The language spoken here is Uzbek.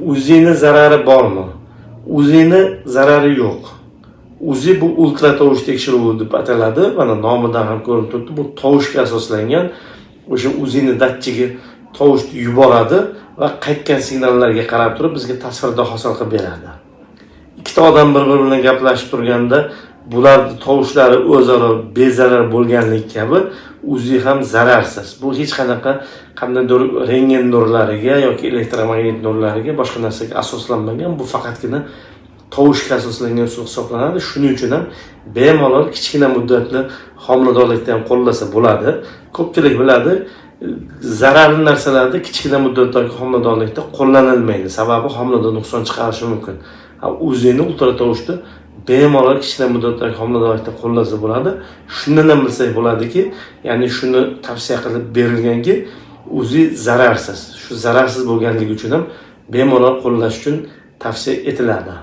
Uzini zarari bormi? Uzini zarari yo'q. Uzi bu ultra tovush tekshiruvi deb ataladi. Mana nomidan ham ko'rinib turibdi. Bu tovushga asoslangan o'sha uzini datchigi tovushni yuboradi va qaytgan signallarga qarab turib bizga tasvirda hosil qilib beradi. Ikkita odam bir-biri bilan gaplashib turganda bularning tovushlari o'zaro bezarar bo'lganlik kabi uzi ham zararsiz. Bu hech qanaqa qandaydir rentgen nurlariga yoki elektromagnit nurlariga boshqa narsaga asoslanmagan. Bu faqatgina tovushga asoslangan usul hisoblanadi. Shuning uchun ham bemalol kichkina muddatli homiladorlikda ham qo'llasa bo'ladi. Ko'pchilik biladi, zararli narsalarda kichkina muddatdagi homiladorlikda qo'llanilmaydi. Sababi homilada nuqson chiqarishi mumkin. Uzini ultra tovushda bemalol kichkina muddatdagi homiladorlikda qo'llasa bo'ladi. Shundan ham bilsak bo'ladiki, ya'ni shuni tavsiya qilib berilganki, uzi zararsiz. Shu zararsiz bo'lganligi uchun ham bemalol qo'llash uchun tavsiya etiladi.